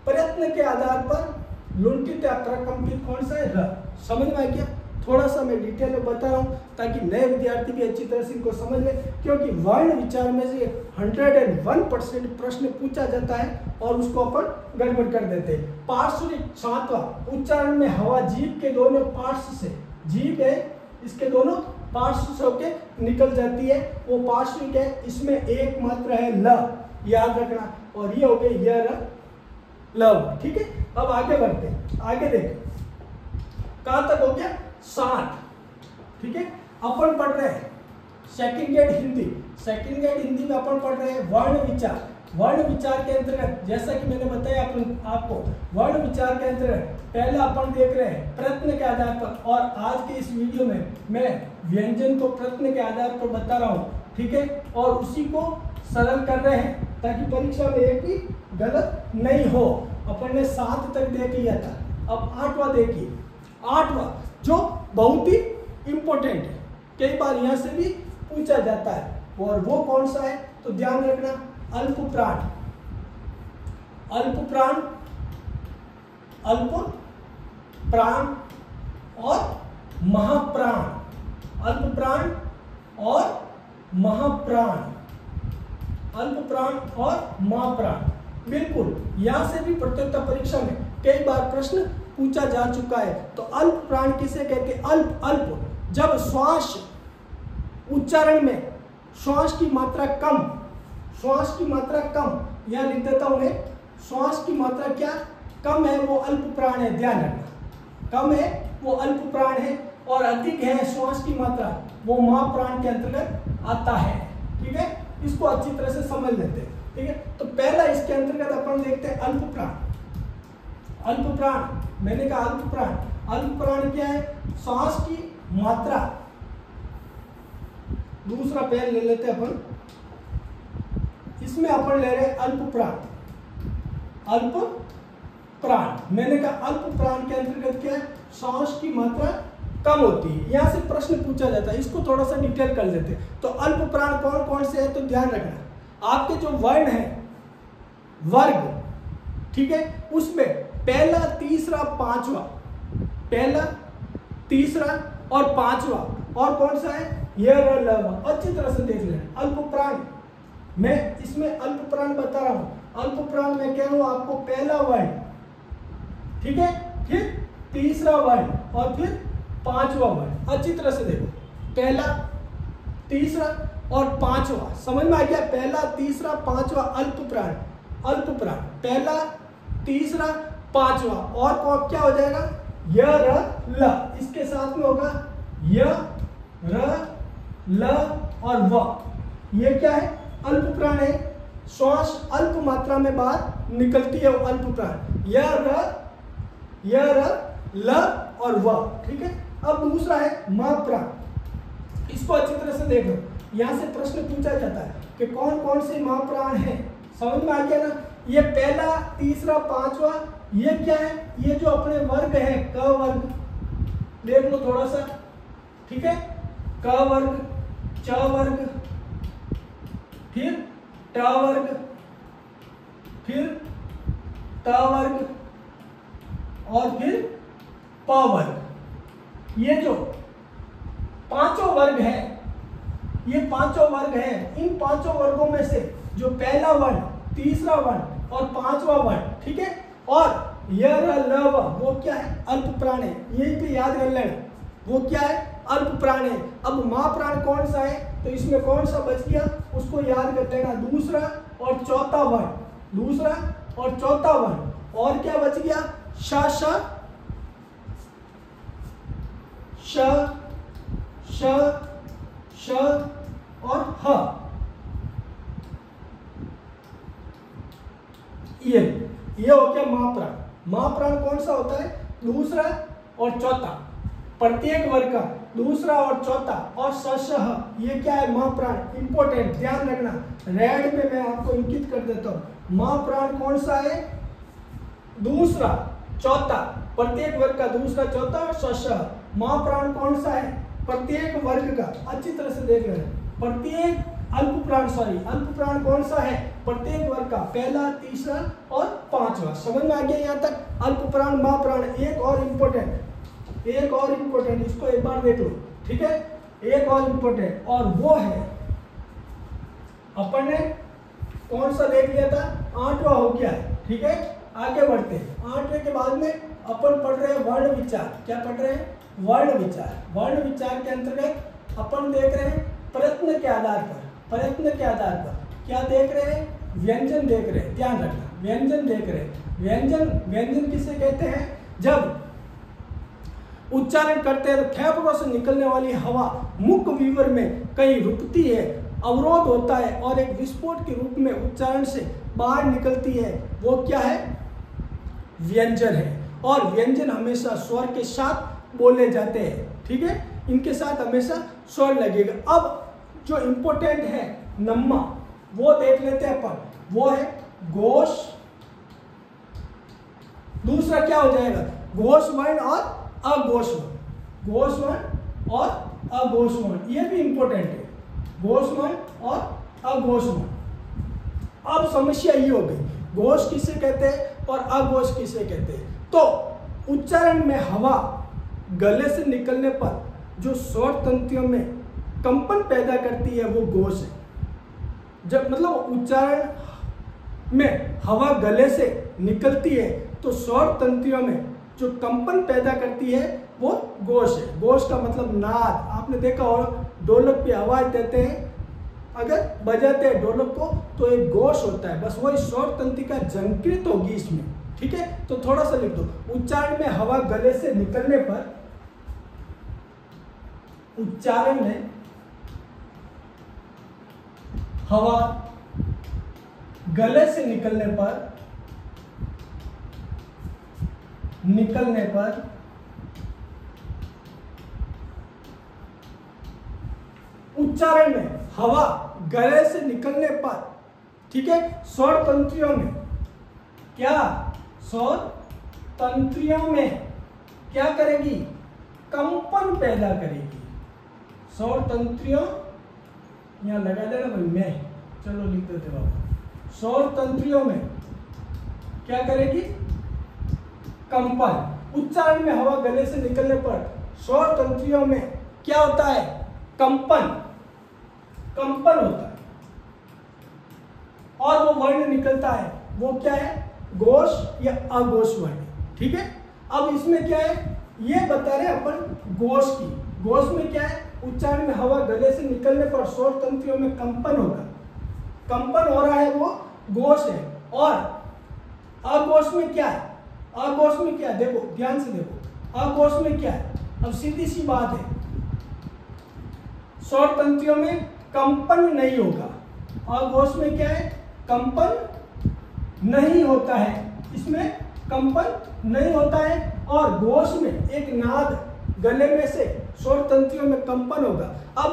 प्रयत्न के आधार पर लुंठित या प्रकंपित कौन सा है, र। समझ में आ गया। थोड़ा सा मैं डिटेल में बता रहा हूं ताकि नए विद्यार्थी भी अच्छी तरह से इनको समझ ले, क्योंकि वर्ण विचार में से 101% प्रश्न पूछा जाता है और उसको अपन गड़बड़ कर देते हैं। पार्श्विक छात्वा, उच्चारण में हवा जीभ के दोनों पार्श्व से, जीभ है इसके दोनों पार्श्व से होके निकल जाती है, वो पार्श्विक है। इसमें एक मात्रा है ल, याद रखना, और ये हो गए य र ल, ठीक है। अब आगे बढ़ते हैं, आगे देखें कहां तक हो गया, 7, ठीक है। अपन पढ़ रहे हैं second grade Hindi, second grade Hindi में अपन पढ़ रहे हैं वर्ण विचार। वर्ण विचार के अंतर्गत जैसा कि मैंने बताया आपको, वर्ण विचार के अंतर्गत पहला अपन देख रहे हैं प्रश्न के आधार पर, और आज के इस वीडियो में मैं व्यंजन को प्रश्न के आधार पर बता रहा हूँ, ठीक है, और उसी को सरल कर रहे हैं ताकि परीक्षा में एक भी गलत नहीं हो। अपन ने 7 तक देख लिया था, अब 8वां देखिए। 8वां जो बहुत ही इंपॉर्टेंट है, कई बार यहां से भी पूछा जाता है, और वो कौन सा है तो ध्यान रखना, अल्प प्राण। अल्प प्राण, अल्प प्राण और महाप्राण, अल्प प्राण और महाप्राण, अल्प प्राण और महाप्राण। बिल्कुल, यहां से भी प्रतियोगिता परीक्षा में कई बार प्रश्न पूछा जा चुका है। तो अल्प प्राण किसे कहते हैं, अल्प, अल्प जब श्वास उच्चारण में श्वास की मात्रा कम, श्वास की मात्रा कम, यहां लिख देता हूं मैं, श्वास की मात्रा क्या कम है वो अल्प प्राण है, ध्यान रखना। कम है वो अल्प प्राण है, और अधिक है श्वास की मात्रा वो महाप्राण के अंतर्गत आता है, ठीक है। इसको अच्छी तरह से समझ लेते हैं, ठीक है। तो पहला इसके अंतर्गत अपन देखते हैं अल्प प्राण। अल्प प्राण, मैंने कहा अल्प प्राण, अल्प प्राण क्या है, श्वास की मात्रा, दूसरा पैर ले लेते हैं अपन, इसमें अपन ले रहे हैं अल्प प्राण। अल्प प्राण, मैंने कहा अल्प प्राण के अंतर्गत क्या है, श्वास की मात्रा कम होती है, यहां से प्रश्न पूछा जाता है, इसको थोड़ा सा डिटेल कर लेते हैं। तो अल्प प्राण कौन कौन से है तो ध्यान रखना, आपके जो वर्ण है वर्ग, ठीक है, उसमें पहला, तीसरा, पांचवा, पहला, तीसरा और पांचवा, और कौन सा है, य र ल व, अच्छी तरह से देख लेना। अल्प प्राण, मैं इसमें अल्प प्राण बता रहा हूं, अल्प प्राण मैं कह रहा हूं आपको पहला वर्ण, ठीक है, फिर तीसरा वर्ण और फिर पांचवा वर्ण, अच्छी तरह से देखो, पहला, तीसरा और पांचवा, समझ में आ गया, पहला, तीसरा, पांचवा अल्प प्राण, अल्प प्राण, पहला, तीसरा, पांचवा, और क्या हो जाएगा, य र ल, इसके साथ में होगा य र ल और व, ये क्या है, अल्प प्राण है, श्वास अल्प मात्रा में बाहर निकलती है वो अल्प प्राण, य र ल और व, ठीक है। अब दूसरा है महाप्राण, इसको अच्छी तरह से देखो, यहां से प्रश्न पूछा जाता है कि कौन कौन से महाप्राण हैं, समझ में आ गया ना। ये पहला, तीसरा, पांचवा, ये क्या है, ये जो अपने वर्ग है, क वर्ग, देख लो थोड़ा सा, ठीक है, क वर्ग, च वर्ग, फिर ट वर्ग, फिर त वर्ग, और फिर प वर्ग। ये जो पांचों वर्ग है, ये पांचों वर्ग है, इन पांचों वर्गों में से जो पहला वर्ण, तीसरा वर्ण और पांचवा वर्ण, ठीक है, और य र ल व वो क्या है, अल्प प्राण है। यही पे याद कर लेना, वो क्या है, अल्प प्राण है। अब महाप्राण कौन सा है, तो इसमें कौन सा बच गया, उसको याद कर लेना, दूसरा और चौथा वर्ण, दूसरा और चौथा वर्ण। और क्या बच गया, श श श श और ह। ये हो गया महाप्राण। महाप्राण कौन सा होता है, दूसरा और चौथा, प्रत्येक वर्ग का दूसरा और चौथा और श। ये क्या है, महाप्राण। इंपॉर्टेंट, ध्यान रखना, रेड में मैं आपको इंकित कर देता हूं। महाप्राण कौन सा है, दूसरा चौथा, प्रत्येक वर्ग का दूसरा चौथा और श। महाप्राण कौन सा है, प्रत्येक वर्ग का, अच्छी तरह से देख लेना, प्रत्येक अल्प प्राण कौन सा है, प्रत्येक वर्ग का पहला, तीसरा और पांचवा। समझ में आ गया यहाँ तक, अल्प प्राण, महाप्राण। एक और इम्पोर्टेंट, इसको एक बार देख लो, ठीक है, एक और इम्पोर्टेंट, और वो है, अपन ने कौन सा देख लिया था, 8वां हो गया है, ठीक है। आगे बढ़ते हैं, 8वें के बाद में अपन पढ़ रहे हैं वर्ण विचार। क्या पढ़ रहे हैं, वर्ण विचार। वर्ण विचार के अंतर्गत अपन देख रहे हैं प्रयत्न के आधार पर, क्या देख रहे हैं, व्यंजन देख रहे हैं, ध्यान रखना, व्यंजन देख रहे हैं। व्यंजन किसे कहते हैं, जब उच्चारण करते हैं तो फेफड़ों से निकलने वाली हवा मुख विवर में कहीं रुकती है, अवरोध होता है और एक विस्फोट के रूप में उच्चारण से बाहर निकलती है, वो क्या है, व्यंजन है। और व्यंजन हमेशा स्वर के साथ बोले जाते हैं, ठीक है, इनके साथ हमेशा स्वर लगेगा। अब जो इंपॉर्टेंट है नम्मा, वो देख लेते हैं अपन, वो है घोष। दूसरा क्या हो जाएगा, घोष वर्ण और अघोष वर्ण, घोष वर्ण और अघोष वर्ण, ये भी इंपॉर्टेंट है, घोष वर्ण और अघोष वर्ण। अब समस्या ये हो गई, घोष किसे कहते हैं और अघोष किसे कहते हैं। तो उच्चारण में हवा गले से निकलने पर जो स्वर तंत्रियों में कंपन पैदा करती है वो घोष है। जब मतलब उच्चारण में हवा गले से निकलती है तो स्वर तंत्रियों में जो कंपन पैदा करती है वो घोष है। घोष का मतलब नाद। आपने देखा होगा ढोलक पे आवाज देते हैं, अगर बजाते हैं ढोलक को तो एक घोष होता है, बस वही स्वर तंत्र का झंकृत होगी इसमें, ठीक है। तो थोड़ा सा लिख दो, उच्चारण में हवा गले से निकलने पर, उच्चारण में हवा गले से निकलने पर उच्चारण में हवा गले से निकलने पर, ठीक है, स्वर तंत्रियों में क्या, स्वर तंत्रियों में क्या करेगी, कंपन पैदा करेगी। स्वर तंत्रियों, यहां लगा देना भाई, मैं चलो लिख देते बाबा, स्वर तंत्रियों में क्या करेगी, कंपन। उच्चारण में हवा गले से निकलने पर स्वर तंत्रियों में क्या होता है, कंपन होता है और वो वर्ण निकलता है, वो क्या है, घोष या अघोष वर्ण, ठीक है। अब इसमें क्या है, ये बता रहे अपन घोष की। घोष में क्या है, उच्चारण में हवा गले से निकलने पर स्वर तंत्रियों में कंपन होगा, कंपन हो रहा है, वो घोष है। और अघोष में क्या है, अघोष में क्या है, देखो ध्यान से देखो, अघोष में क्या है, अब सीधी सी बात है, स्वर तंत्रियों में कंपन नहीं होगा। अघोष में क्या है, कंपन नहीं होता है, इसमें कंपन नहीं होता है। और घोष में एक नाद गले में से स्वर तंत्रियों में कंपन होगा। अब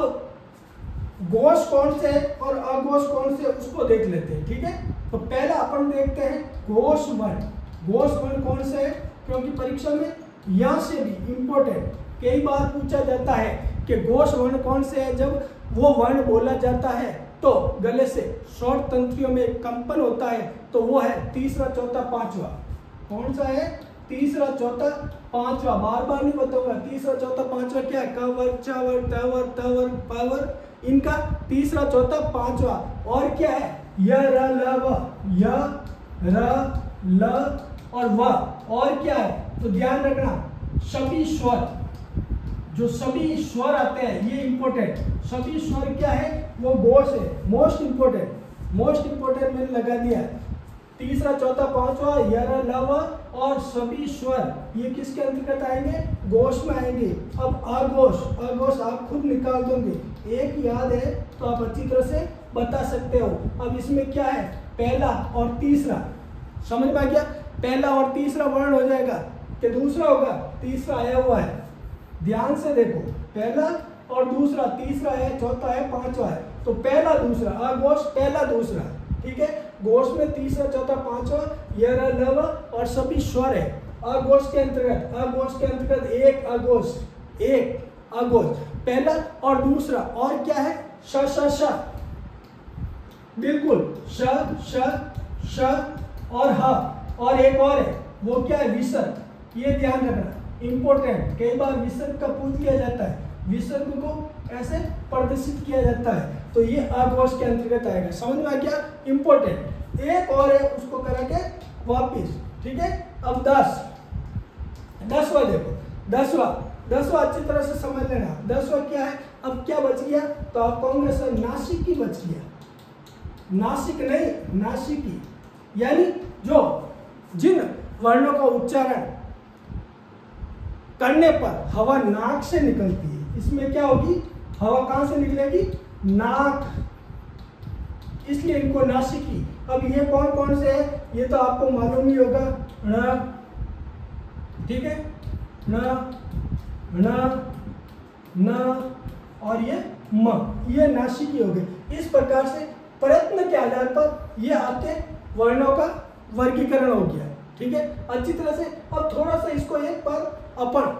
घोष कौन से है और अघोष कौन से, उसको देख लेते हैं, ठीक है। तो पहला अपन देखते हैं घोष वर्ण। घोष वर्ण कौन से है, क्योंकि परीक्षा में यहां से भी इंपॉर्टेंट कई बार पूछा जाता है कि घोष वर्ण कौन से है। जब वो वर्ण बोला जाता है तो गले से स्वर तंत्रियों में कंपन होता है, तो वो है तीसरा, चौथा, पांचवा। कौन सा है, तीसरा चौथा पांचवा, बार बार नहीं बताऊंगा, तीसरा चौथा पांचवा क्या है, क वर्ग च वर्ग ट वर्ग त वर्ग प वर्ग, इनका तीसरा चौथा पांचवा। और क्या है, य र ल व, य र ल और व। और क्या है, तो ध्यान रखना सभी स्वर, जो सभी स्वर आते हैं ये इंपॉर्टेंट, सभी स्वर क्या है, वो घोष है, मोस्ट इंपॉर्टेंट, मोस्ट इंपॉर्टेंट मैंने लगा दिया है। तीसरा चौथा पांचवा य र ल व और सभी स्वर ये किसके अंतर्गत आएंगे, घोष में आएंगे। अब अघोष, अघोष आप खुद निकाल दोगे, एक याद है तो आप अच्छी तरह से बता सकते हो। अब इसमें क्या है, पहला और तीसरा, समझ में आ गया, पहला और तीसरा वर्ण हो जाएगा कि दूसरा होगा, तीसरा आया हुआ है, ध्यान से देखो, पहला और दूसरा, तीसरा है, चौथा है, पांचवा है, तो पहला दूसरा, अघोष पहला दूसरा, ठीक है। घोष में तीसरा चौथा पांचवा य र ल व और सभी स्वर है। अघोष के अंतर्गत, अघोष के अंतर्गत एक अघोष, एक अघोष, पहला और दूसरा। और क्या है, श श श, बिल्कुल श श श और ह। और एक और है, वो क्या है, विसर्ग, ये ध्यान रखना इंपॉर्टेंट, कई बार विसर्ग का पूछ लिया जाता है, विसर्ग को ऐसे प्रदर्शित किया जाता है, तो ये अघोष के अंतर्गत आएगा, समझ में आ गया, इंपॉर्टेंट। एक और है, उसको करा के वापिस, ठीक है। अब 10वां देखो, 10वां अच्छी तरह से समझ लेना। 10वां क्या है, अब क्या बच गया, तो आप कहोगे सर नासिकी बच गया, नासिक नहीं, नासिकी, यानी जो जिन वर्णों का उच्चारण करने पर हवा नाक से निकलती है, इसमें क्या होगी, हवा कहां से निकलेगी, नाक, इसलिए इनको नासिकी। अब ये कौन कौन से है, ये तो आपको मालूम ही होगा, ण, ठीक है, न, न और ये म, ये नासिकी हो गए। इस प्रकार से प्रयत्न के आधार पर ये आपके वर्णों का वर्गीकरण हो गया, ठीक है, अच्छी तरह से। अब थोड़ा सा इसको एक बार अपन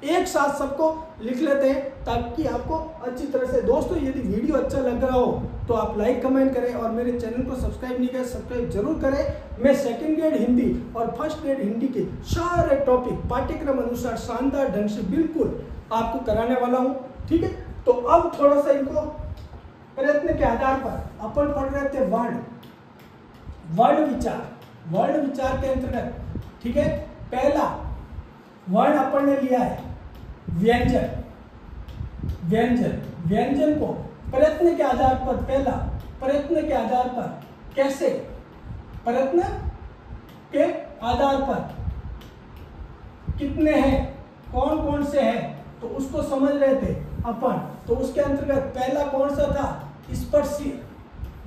एक साथ सबको लिख लेते हैं ताकि आपको अच्छी तरह से। दोस्तों यदि वीडियो अच्छा लग रहा हो तो आप लाइक कमेंट करें और मेरे चैनल को सब्सक्राइब नहीं करें, सब्सक्राइब जरूर करें। मैं सेकंड ग्रेड हिंदी और फर्स्ट ग्रेड हिंदी के सारे टॉपिक पाठ्यक्रम अनुसार शानदार ढंग से बिल्कुल आपको कराने वाला हूँ, ठीक है। तो अब थोड़ा सा इनको प्रयत्न के आधार पर अपन पढ़ रहे थे वर्ण, वर्ण विचार, वर्ण विचार के अंतर्गत, ठीक है। पहला वर्ण अपन ने लिया है व्यंजन, व्यंजन, व्यंजन को प्रयत्न के आधार पर, पहला प्रयत्न के आधार पर, कैसे, प्रयत्न के आधार पर कितने हैं, कौन कौन से हैं, तो उसको समझ रहे थे अपन। तो उसके अंतर्गत पहला कौन सा था, स्पर्शीय,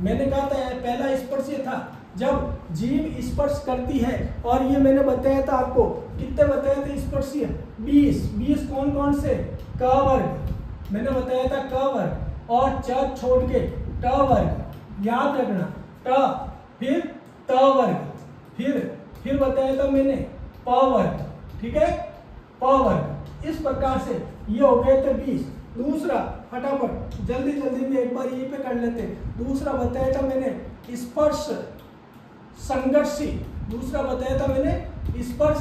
मैंने कहा था पहला स्पर्शीय था, जब जीभ स्पर्श करती है। और ये मैंने बताया था आपको, कितने बताए थे स्पर्शीय, 20 कौन कौन से, क वर्ग, मैंने बताया था क वर्ग, और च छोड़ के ट वर्ग, याद रखना, ट, फिर त वर्ग, फिर बताया था मैंने प वर्ग, ठीक है, प वर्ग। इस प्रकार से ये हो गए थे 20। दूसरा फटाफट जल्दी जल्दी में एक बार ये पे कर लेते। दूसरा बताया था मैंने स्पर्श संघर्षी, दूसरा बताया था मैंने स्पर्श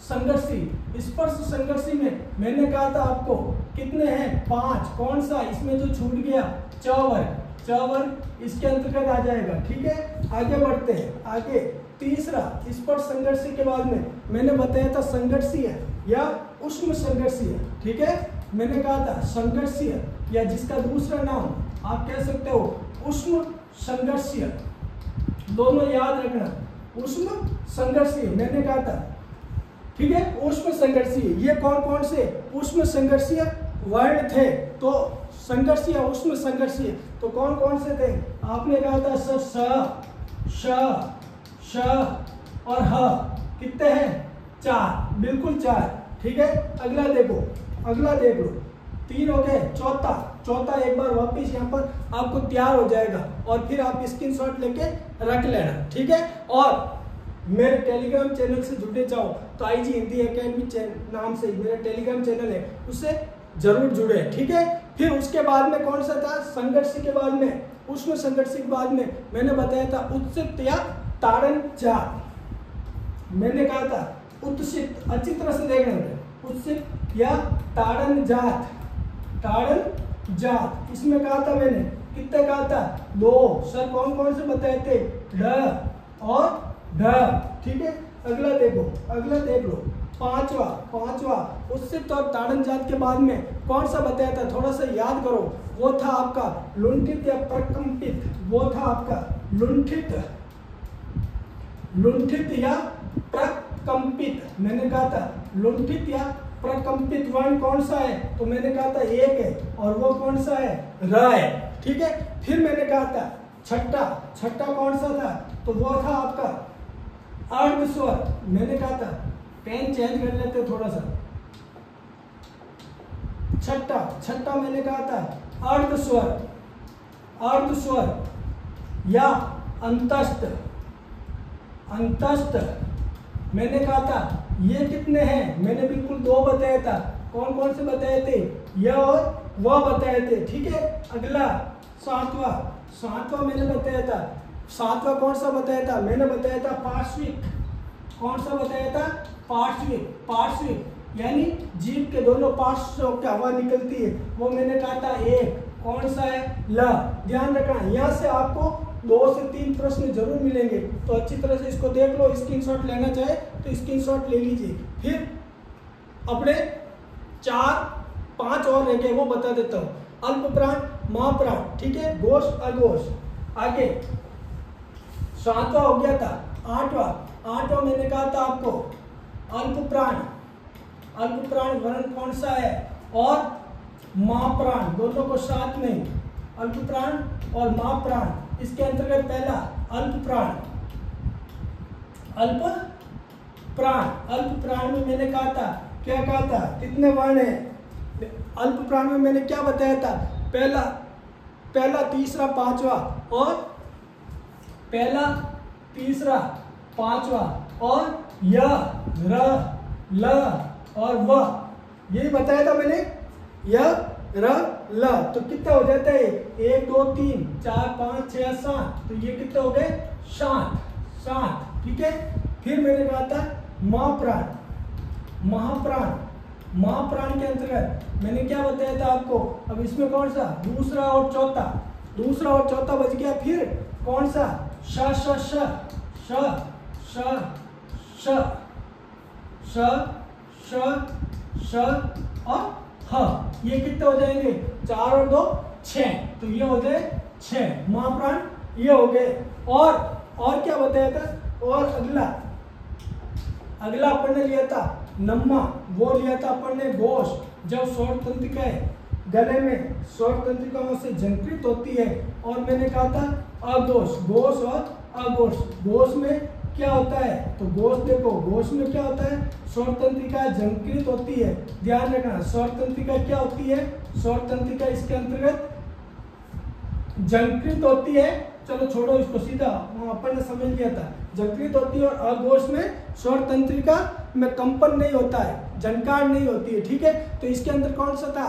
संघर्षी। स्पर्श संघर्षी में मैंने कहा था आपको कितने हैं, 5, कौन सा, इसमें जो छूट गया च वर्ग, च वर्ग इसके अंतर्गत आ जाएगा, ठीक है। आगे बढ़ते हैं, आगे तीसरा स्पर्श संघर्षी के बाद में मैंने बताया था संघर्षीय या उष्ण संघर्षीय, ठीक है। मैंने कहा था संघर्षीय या जिसका दूसरा नाम आप कह सकते हो उष्ण संघर्षीय, दोनों याद रखना, उष्ण संघर्षीय मैंने कहा था, ठीक है। उष्ण संघर्षीय, ये कौन कौन से उष्ण संघर्षीय वर्ण थे, तो संघर्षीय उष्ण संघर्षीय तो कौन कौन से थे, आपने कहा था स, श और ह, कितने हैं, 4, बिल्कुल 4, ठीक है। अगला देखो, अगला देख लो, 3 हो गए, चौथा एक बार वापस यहाँ पर आपको तैयार हो जाएगा और फिर आप स्क्रीनशॉट लेके रख लेना, ठीक है। और मेरे टेलीग्राम चैनल से जुड़े जाओ तो आईजी हिंदी एकेडमी नाम से मेरा टेलीग्राम चैनल है, उससे जरूर जुड़े, ठीक है। फिर उसके बाद में कौन सा था, संघर्ष के बाद में, उष्ण संघर्ष के बाद में मैंने बताया था उत्सित या ताड़न जात, मैंने कहा था उत्सित, अच्छी तरह से देखना है, उत्सित या ताड़न जात, ताड़न जात। इसमें कहा था मैंने, कितने कहा था? 2। सर कौन कौन से बताए थे? ढ और ढ। ठीक है, अगला देखो, अगला देख लो, पांचवा उत्सित और ताड़न जात के बाद में कौन सा बताया था? थोड़ा सा याद करो, वो था आपका लुंठित या प्रकंपित, वो था आपका लुंठित, लुंठित या प्रकंपित। मैंने कहा था लुंठित या प्रकंपित वर्ण कौन सा है? तो मैंने कहा था एक है, और वो कौन सा है? र है। ठीक है, फिर मैंने कहा था छठा कौन सा था? तो वो था आपका अर्ध स्वर। मैंने कहा था, पेन चेंज कर लेते थोड़ा सा, छठा मैंने कहा था अर्ध स्वर या अंतस्थ, मैंने कहा था ये कितने हैं? मैंने बिल्कुल 2 बताया था। कौन कौन से बताए थे? यह और वह बताए थे। ठीक है, अगला सातवां मैंने बताया था। सातवां कौन सा बताया था? मैंने बताया था पार्श्विक। कौन सा बताया था? पार्श्विक यानी जीभ के दोनों पार्श्व से होकर हवा निकलती है, वो मैंने कहा था एक। कौन सा है? ल। ध्यान रखना, यहाँ से आपको 2 से 3 प्रश्न जरूर मिलेंगे, तो अच्छी तरह से इसको देख लो। स्क्रीनशॉट लेना चाहे तो स्क्रीनशॉट ले लीजिए। फिर अपने 4-5 और रह गए, वो बता देता हूँ। अल्प प्राण, महाप्राण, ठीक है, घोष अघोष। आगे 7वां हो गया था। 8वां मैंने कहा था आपको अल्प प्राण वर्ण कौन सा है? और महाप्राण, दोनों को साथ में, अल्प प्राण और महाप्राण। इसके अंतर्गत पहला अल्प प्राण में मैंने कहा था, क्या कहा था? कितने वर्ण है अल्प प्राण में? मैंने क्या बताया था? पहला तीसरा पांचवा, और पहला तीसरा पांचवा, और य, र, ल और व, यही बताया था मैंने, य, र, ल। तो कितना हो जाता है? 1 2 3 4 5 6 7, तो ये कितने हो गए? 7। ठीक है, फिर मैंने कहा था महाप्राण के अंतर्गत मैंने क्या बताया था आपको? अब इसमें कौन सा? दूसरा और चौथा बच गया। फिर कौन सा? श और ह। ये कितने हो जाएंगे? 4 और 2 6, तो ये हो गए 6 महाप्राण, ये हो गए। और क्या बताया था? और अगला अपन ने लिया था नम्मा, वो लिया था अपन ने घोष। जब स्वर तंत्रिकाएं गले में स्वर तंत्रिकाओं से झंकृत होती है, और मैंने कहा था अघोष, घोष और अघोष। घोष में क्या होता है? तो घोष देखो, घोष में क्या होता है? स्वर तंत्रिका झंकृत होती है। ध्यान रखना, स्वर तंत्रिका क्या होती है? स्वर तंत्रिका इसके अंतर्गत झंकृत होती है। चलो छोड़ो इसको, सीधा अपन ने समझ लिया था, झंकृत होती है। और अघोष में स्वर तंत्रिका में कंपन नहीं होता है, झनकार नहीं होती है। ठीक है, तो इसके अंदर कौन सा था?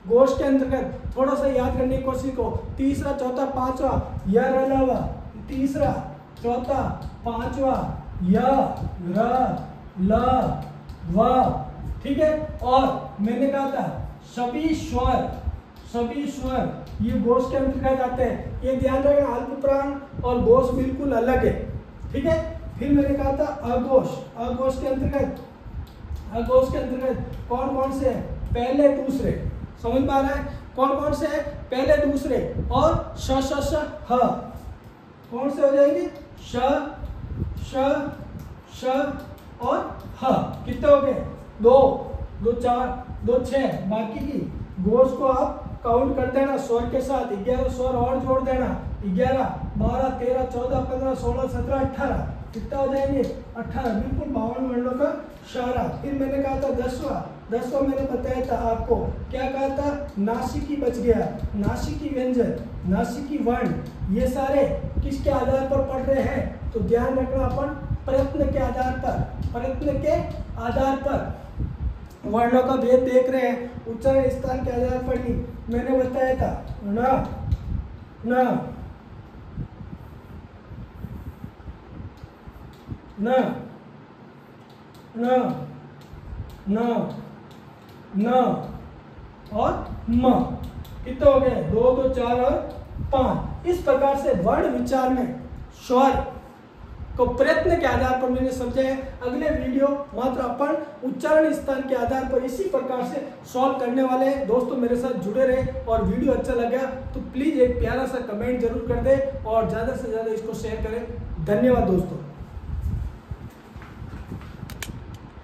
घोष के अंतर्गत थोड़ा सा याद करने की कोशिश करो। तीसरा चौथा पांचवा य र ल व, तीसरा चौथा पांचवा य र ल व। ठीक है, और मैंने कहा था सभी स्वर ये घोष के अंतर्गत आते हैं। ये ध्यान रखना, अल्प प्राण और घोष बिल्कुल अलग है। ठीक है, फिर मैंने कहा था अघोष के अंतर्गत कौन कौन से हैं? पहले दूसरे, समझ में आ रहा है? कौन कौन से हैं? पहले दूसरे। और श ह कौन से हो जाएंगे? श और ह। कितने हो गए? 2 4 2 6। बाकी की घोष को आप काउंट कर देना स्वर के साथ, 11 स्वर और जोड़ देना, 11 12 13 14 15 16 17 18। कितना हो जाएंगे? 18। बिल्कुल 52 वर्णों का शारा। फिर मैंने कहा था 10वां मैंने बताया था आपको, क्या कहा था? नासिकी बच गया, नासिकी व्यंजन, नासिकी वर्ण। ये सारे किसके आधार पर पढ़ रहे हैं? तो ध्यान रखना, अपन प्रयत्न के आधार पर वर्णों का भेद देख रहे हैं। उच्चारण स्थान के आधार पर ही मैंने बताया था न न, न, न और म। कितने हो गए? 2 2 4 और 5। इस प्रकार से वर्ण विचार में स्वर को प्रयत्न के आधार पर मैंने समझा है। अगले वीडियो मात्र अपन उच्चारण स्थान के आधार पर इसी प्रकार से सॉल्व करने वाले हैं। दोस्तों मेरे साथ जुड़े रहे और वीडियो अच्छा लगा तो प्लीज एक प्यारा सा कमेंट जरूर कर दे और ज्यादा से ज्यादा इसको शेयर करें। धन्यवाद दोस्तों।